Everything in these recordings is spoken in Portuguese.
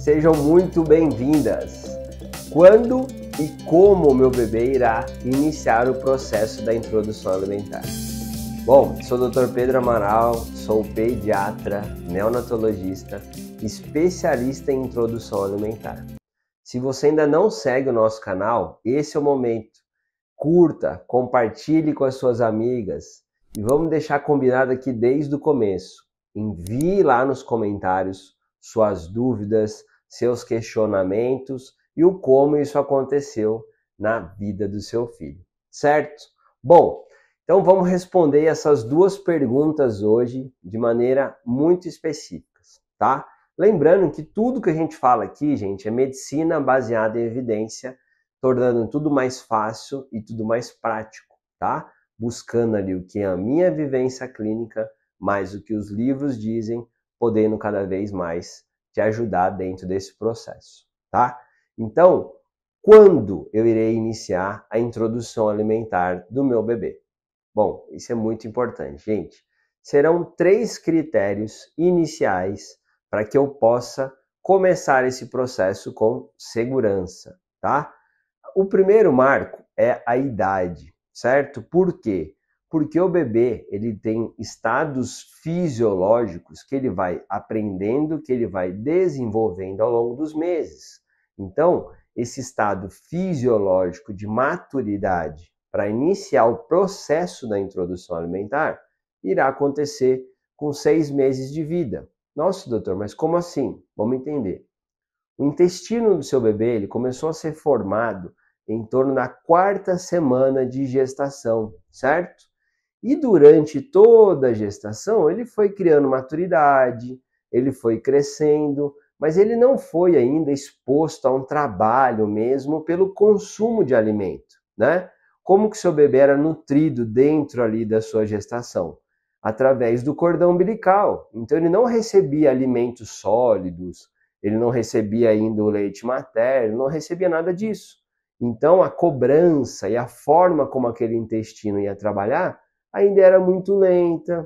Sejam muito bem-vindas! Quando e como o meu bebê irá iniciar o processo da introdução alimentar? Bom, sou o Dr. Pedro Amaral, sou pediatra, neonatologista, especialista em introdução alimentar. Se você ainda não segue o nosso canal, esse é o momento. Curta, compartilhe com as suas amigas e vamos deixar combinado aqui desde o começo. Envie lá nos comentários suas dúvidas, seus questionamentos e o como isso aconteceu na vida do seu filho, certo? Bom, então vamos responder essas duas perguntas hoje de maneira muito específica, tá? Lembrando que tudo que a gente fala aqui, gente, é medicina baseada em evidência, tornando tudo mais fácil e tudo mais prático, tá? Buscando ali o que é a minha vivência clínica, mais o que os livros dizem, podendo cada vez mais te ajudar dentro desse processo, tá? Então, quando eu irei iniciar a introdução alimentar do meu bebê? Bom, isso é muito importante, gente. Serão 3 critérios iniciais para que eu possa começar esse processo com segurança, tá? O primeiro marco é a idade, certo? Por quê? Porque o bebê, ele tem estados fisiológicos que ele vai aprendendo, que ele vai desenvolvendo ao longo dos meses. Então, esse estado fisiológico de maturidade para iniciar o processo da introdução alimentar irá acontecer com 6 meses de vida. Nossa, doutor, mas como assim? Vamos entender. O intestino do seu bebê, ele começou a ser formado em torno da 4ª semana de gestação, certo? E durante toda a gestação, ele foi criando maturidade, ele foi crescendo, mas ele não foi ainda exposto a um trabalho mesmo pelo consumo de alimento, né? Como que seu bebê era nutrido dentro ali da sua gestação? Através do cordão umbilical. Então ele não recebia alimentos sólidos, ele não recebia ainda o leite materno, não recebia nada disso. Então a cobrança e a forma como aquele intestino ia trabalhar ainda era muito lenta,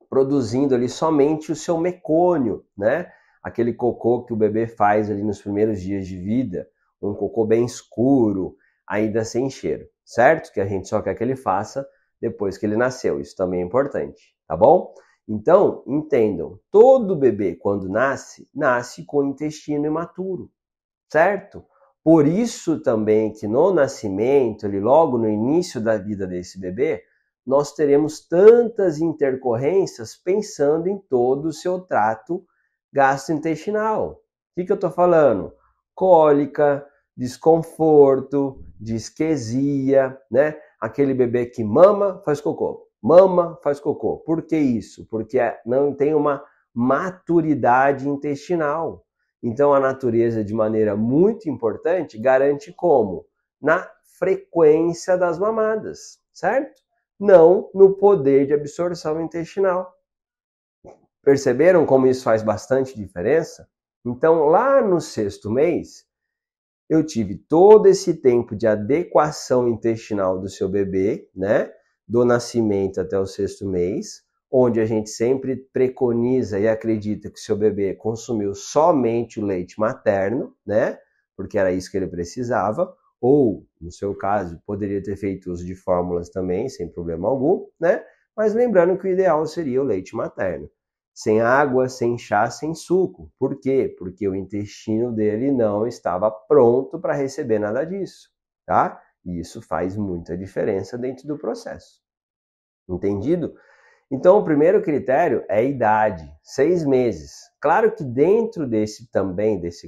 produzindo ali somente o seu mecônio, né? Aquele cocô que o bebê faz ali nos primeiros dias de vida, um cocô bem escuro, ainda sem cheiro, certo? Que a gente só quer que ele faça depois que ele nasceu, isso também é importante, tá bom? Então, entendam, todo bebê quando nasce, nasce com o intestino imaturo, certo? Por isso também que no nascimento, ali logo no início da vida desse bebê, nós teremos tantas intercorrências pensando em todo o seu trato gastrointestinal. O que eu estou falando? Cólica, desconforto, disquesia, né? Aquele bebê que mama, faz cocô. Mama, faz cocô. Por que isso? Porque não tem uma maturidade intestinal. Então a natureza, de maneira muito importante, garante como? Na frequência das mamadas, certo? Não no poder de absorção intestinal. Perceberam como isso faz bastante diferença? Então, lá no 6º mês, eu tive todo esse tempo de adequação intestinal do seu bebê, né? Do nascimento até o 6º mês, onde a gente sempre preconiza e acredita que o seu bebê consumiu somente o leite materno, né? Porque era isso que ele precisava. Ou, no seu caso, poderia ter feito uso de fórmulas também, sem problema algum, né? Mas lembrando que o ideal seria o leite materno. Sem água, sem chá, sem suco. Por quê? Porque o intestino dele não estava pronto para receber nada disso, tá? E isso faz muita diferença dentro do processo. Entendido? Então, o primeiro critério é a idade, 6 meses. Claro que dentro desse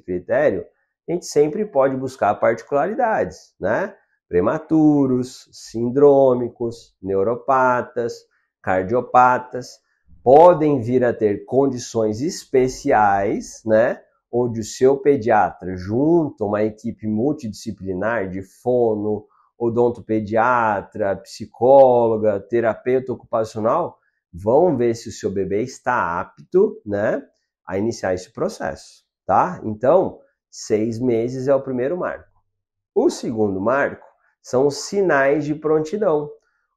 critério, a gente sempre pode buscar particularidades, né? Prematuros, sindrômicos, neuropatas, cardiopatas, podem vir a ter condições especiais, né? Onde o seu pediatra, junto a uma equipe multidisciplinar de fono, odontopediatra, psicóloga, terapeuta ocupacional, vão ver se o seu bebê está apto, né? A iniciar esse processo, tá? Então, 6 meses é o primeiro marco. O segundo marco são os sinais de prontidão,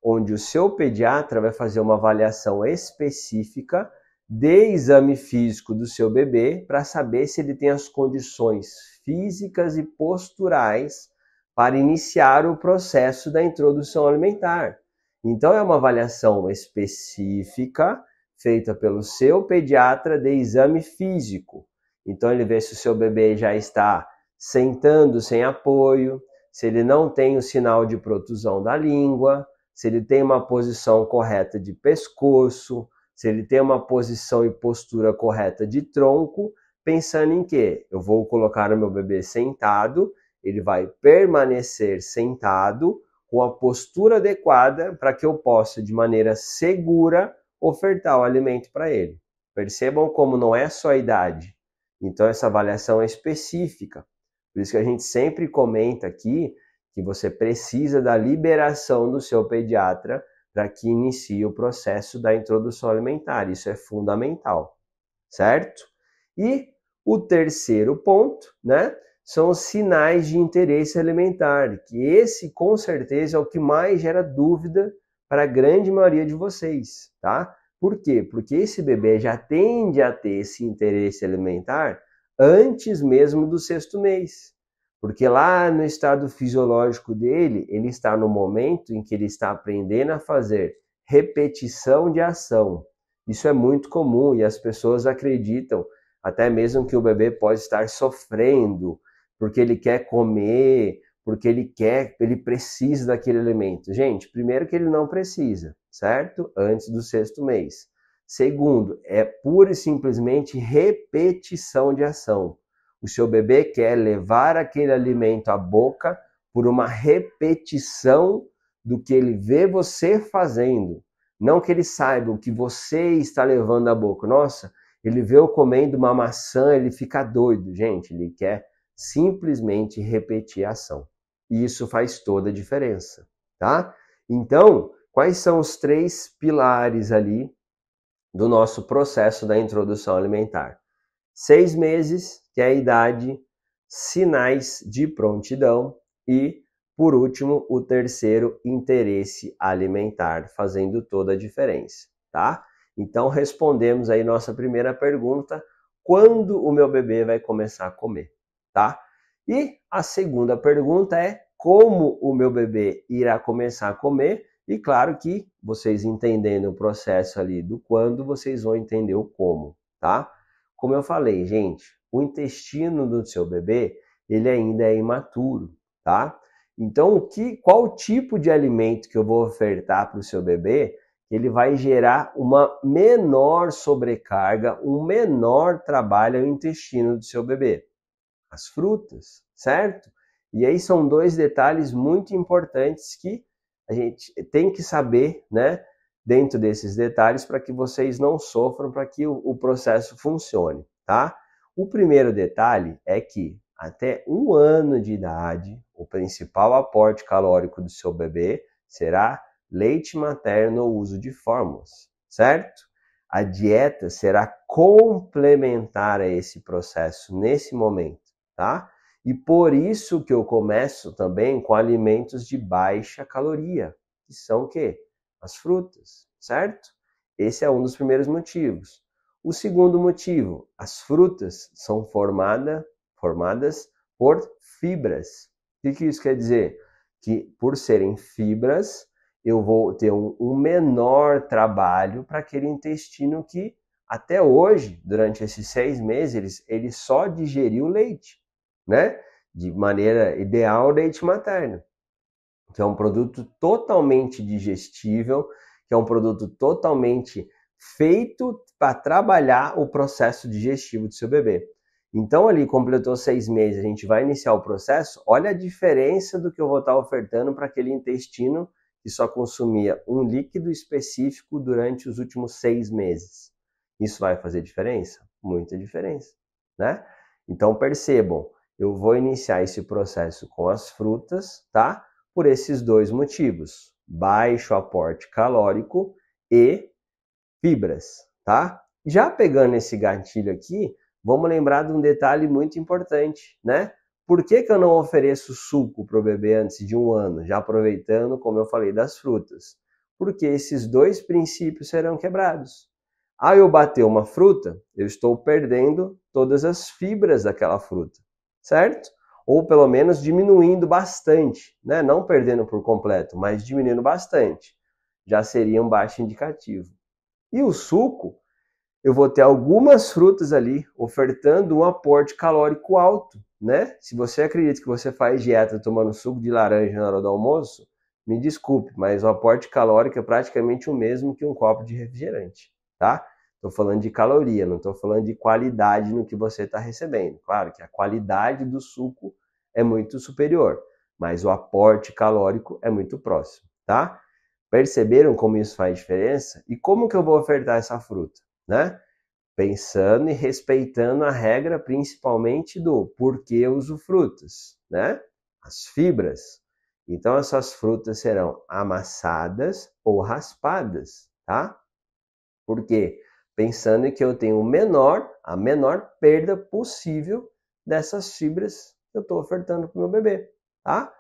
onde o seu pediatra vai fazer uma avaliação específica dê exame físico do seu bebê para saber se ele tem as condições físicas e posturais para iniciar o processo da introdução alimentar. Então, é uma avaliação específica feita pelo seu pediatra de exame físico. Então, ele vê se o seu bebê já está sentando sem apoio, se ele não tem o sinal de protusão da língua, se ele tem uma posição correta de pescoço, se ele tem uma posição e postura correta de tronco, pensando em que eu vou colocar o meu bebê sentado, ele vai permanecer sentado com a postura adequada para que eu possa, de maneira segura, ofertar o alimento para ele. Percebam como não é só a idade. Então, essa avaliação é específica. Por isso que a gente sempre comenta aqui que você precisa da liberação do seu pediatra para que inicie o processo da introdução alimentar. Isso é fundamental, certo? E o terceiro ponto, né, são os sinais de interesse alimentar, que esse com certeza é o que mais gera dúvida para a grande maioria de vocês, tá? Por quê? Porque esse bebê já tende a ter esse interesse alimentar antes mesmo do 6º mês. Porque lá no estado fisiológico dele, ele está no momento em que ele está aprendendo a fazer repetição de ação. Isso é muito comum e as pessoas acreditam até mesmo que o bebê pode estar sofrendo porque ele quer comer, porque ele precisa daquele alimento. Gente, primeiro que ele não precisa, certo? Antes do 6º mês. Segundo, é pura e simplesmente repetição de ação. O seu bebê quer levar aquele alimento à boca por uma repetição do que ele vê você fazendo. Não que ele saiba o que você está levando à boca. Nossa, ele vê eu comendo uma maçã, ele fica doido. Gente, ele quer simplesmente repetir a ação. E isso faz toda a diferença, tá? Então, quais são os 3 pilares ali do nosso processo da introdução alimentar? 6 meses, que é a idade, sinais de prontidão e, por último, o terceiro, interesse alimentar, fazendo toda a diferença, tá? Então, respondemos aí nossa primeira pergunta, quando o meu bebê vai começar a comer, tá? E a segunda pergunta é, como o meu bebê irá começar a comer? E claro que vocês entendendo o processo ali do quando, vocês vão entender o como, tá? Como eu falei, gente, o intestino do seu bebê, ele ainda é imaturo, tá? Então, qual tipo de alimento que eu vou ofertar para o seu bebê, ele vai gerar uma menor sobrecarga, um menor trabalho ao intestino do seu bebê? As frutas, certo? E aí são 2 detalhes muito importantes que a gente tem que saber, né? Dentro desses detalhes para que vocês não sofram, para que o processo funcione, tá? O primeiro detalhe é que até 1 ano de idade, o principal aporte calórico do seu bebê será leite materno ou uso de fórmulas, certo? A dieta será complementar a esse processo nesse momento, tá? E por isso que eu começo também com alimentos de baixa caloria, que são o quê? As frutas, certo? Esse é um dos primeiros motivos. O segundo motivo, as frutas são formadas por fibras. O que isso quer dizer? Que por serem fibras, eu vou ter um menor trabalho para aquele intestino que até hoje, durante esses 6 meses, ele só digeriu leite, né? De maneira ideal, leite materno, que é um produto totalmente digestível, que é um produto totalmente feito para trabalhar o processo digestivo do seu bebê. Então, ali completou 6 meses, a gente vai iniciar o processo, olha a diferença do que eu vou estar ofertando para aquele intestino que só consumia um líquido específico durante os últimos 6 meses. Isso vai fazer diferença? Muita diferença, né? Então, percebam, eu vou iniciar esse processo com as frutas, tá? Por esses 2 motivos, baixo aporte calórico e fibras, tá? Já pegando esse gatilho aqui, vamos lembrar de um detalhe muito importante, né? Por que eu não ofereço suco para o bebê antes de 1 ano? Já aproveitando, como eu falei, das frutas. Porque esses 2 princípios serão quebrados. Ao eu bater uma fruta, eu estou perdendo todas as fibras daquela fruta, certo? Ou pelo menos diminuindo bastante, né? Não perdendo por completo, mas diminuindo bastante. Já seria um baixo indicativo. E o suco, eu vou ter algumas frutas ali ofertando um aporte calórico alto, né? Se você acredita que você faz dieta tomando suco de laranja na hora do almoço, me desculpe, mas o aporte calórico é praticamente o mesmo que um copo de refrigerante, tá? Estou falando de caloria, não estou falando de qualidade no que você está recebendo. Claro que a qualidade do suco é muito superior, mas o aporte calórico é muito próximo, tá? Perceberam como isso faz diferença? E como que eu vou ofertar essa fruta, né? Pensando e respeitando a regra principalmente do porquê eu uso frutas, né? As fibras. Então essas frutas serão amassadas ou raspadas, tá? Por quê? Pensando em que eu tenho a menor perda possível dessas fibras que eu estou ofertando para o meu bebê, tá?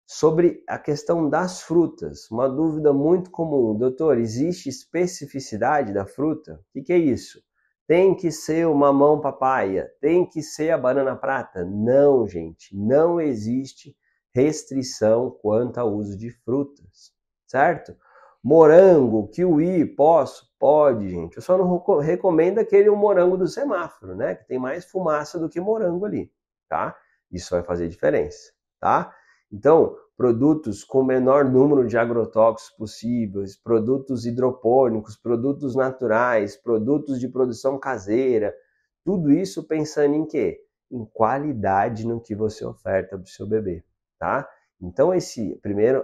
Sobre a questão das frutas, uma dúvida muito comum. Doutor, existe especificidade da fruta? O que é isso? Tem que ser o mamão papaya? Tem que ser a banana prata? Não, gente, não existe restrição quanto ao uso de frutas, certo? Morango, kiwi, posso? Pode, gente. Eu só não recomendo aquele morango do semáforo, né? Que tem mais fumaça do que morango ali, tá? Isso vai fazer diferença, tá? Então, produtos com o menor número de agrotóxicos possíveis, produtos hidropônicos, produtos naturais, produtos de produção caseira, tudo isso pensando em quê? Em qualidade no que você oferta para o seu bebê, tá? Então,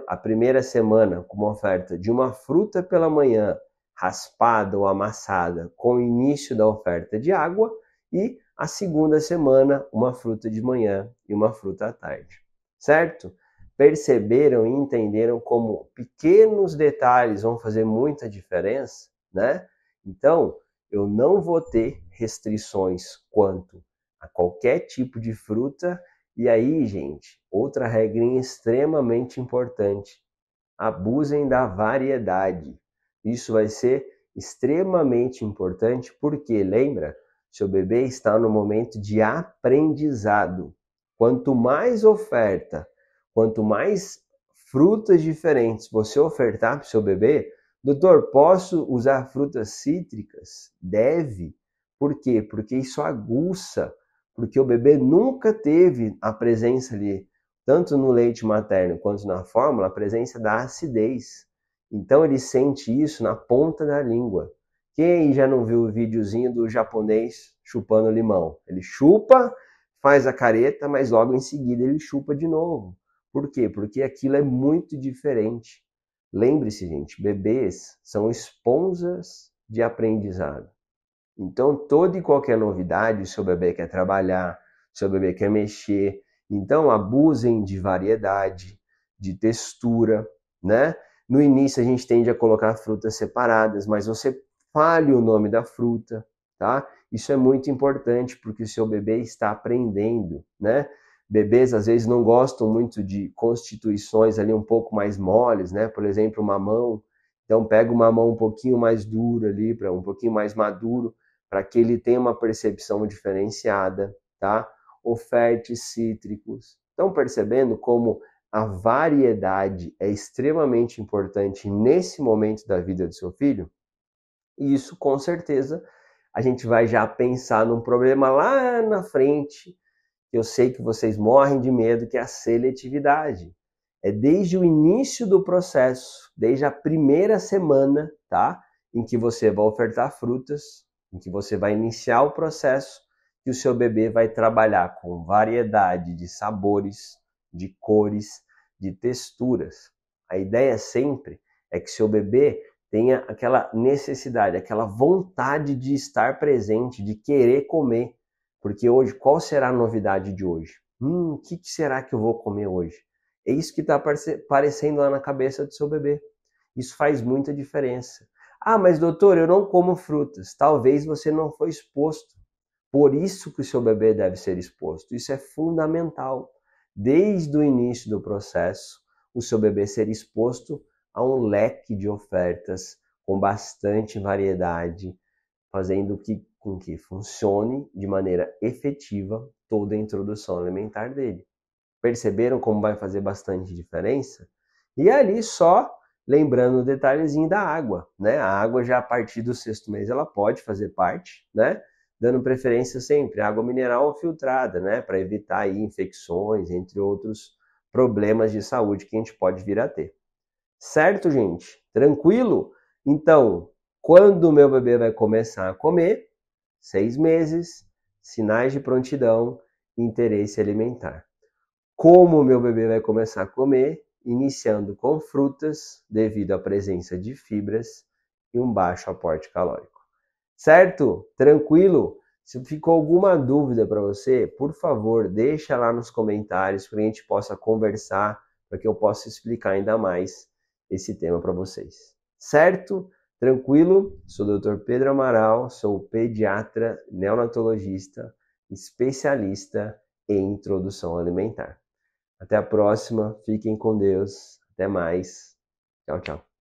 a primeira semana com uma oferta de uma fruta pela manhã, raspada ou amassada, com o início da oferta de água, e a segunda semana, uma fruta de manhã e uma fruta à tarde. Certo? Perceberam e entenderam como pequenos detalhes vão fazer muita diferença, né? Então, eu não vou ter restrições quanto a qualquer tipo de fruta. E aí, gente, outra regrinha extremamente importante: abusem da variedade. Isso vai ser extremamente importante porque, lembra, seu bebê está no momento de aprendizado. Quanto mais oferta, quanto mais frutas diferentes você ofertar para o seu bebê, doutor, posso usar frutas cítricas? Deve. Por quê? Porque isso aguça, porque o bebê nunca teve a presença ali, tanto no leite materno quanto na fórmula, a presença da acidez. Então ele sente isso na ponta da língua. Quem já não viu o videozinho do japonês chupando limão? Ele chupa, faz a careta, mas logo em seguida ele chupa de novo. Por quê? Porque aquilo é muito diferente. Lembre-se, gente, bebês são esponjas de aprendizado. Então, toda e qualquer novidade, o seu bebê quer trabalhar, o seu bebê quer mexer. Então, abusem de variedade, de textura, né? No início, a gente tende a colocar frutas separadas, mas você fale o nome da fruta, tá? Isso é muito importante, porque o seu bebê está aprendendo, né? Bebês, às vezes, não gostam muito de constituições ali um pouco mais moles, né? Por exemplo, o mamão. Então, pega o mamão um pouquinho mais duro ali, um pouquinho mais maduro, para que ele tenha uma percepção diferenciada, tá? Oferte cítricos. Estão percebendo como a variedade é extremamente importante nesse momento da vida do seu filho? E isso, com certeza, a gente vai já pensar num problema lá na frente, que eu sei que vocês morrem de medo, que é a seletividade. É desde o início do processo, desde a primeira semana, tá? Em que você vai ofertar frutas, em que você vai iniciar o processo, que o seu bebê vai trabalhar com variedade de sabores, de cores, de texturas. A ideia sempre é que seu bebê tenha aquela necessidade, aquela vontade de estar presente, de querer comer. Porque hoje, qual será a novidade de hoje? O que será que eu vou comer hoje? É isso que está aparecendo lá na cabeça do seu bebê. Isso faz muita diferença. Ah, mas doutor, eu não como frutas. Talvez você não foi exposto. Por isso que o seu bebê deve ser exposto. Isso é fundamental. Desde o início do processo, o seu bebê ser exposto a um leque de ofertas com bastante variedade, fazendo com que funcione de maneira efetiva toda a introdução alimentar dele. Perceberam como vai fazer bastante diferença? E ali só lembrando o detalhezinho da água, né? A água já a partir do 6º mês ela pode fazer parte, né? Dando preferência sempre à água mineral ou filtrada, né? Para evitar aí infecções, entre outros problemas de saúde que a gente pode vir a ter. Certo, gente? Tranquilo? Então, quando o meu bebê vai começar a comer? 6 meses, sinais de prontidão, interesse alimentar. Como o meu bebê vai começar a comer? Iniciando com frutas, devido à presença de fibras e um baixo aporte calórico. Certo? Tranquilo? Se ficou alguma dúvida para você, por favor, deixa lá nos comentários para a gente possa conversar, para que eu possa explicar ainda mais esse tema para vocês. Certo? Tranquilo? Sou o Dr. Pedro Amaral, sou pediatra, neonatologista, especialista em introdução alimentar. Até a próxima, fiquem com Deus, até mais, tchau, tchau.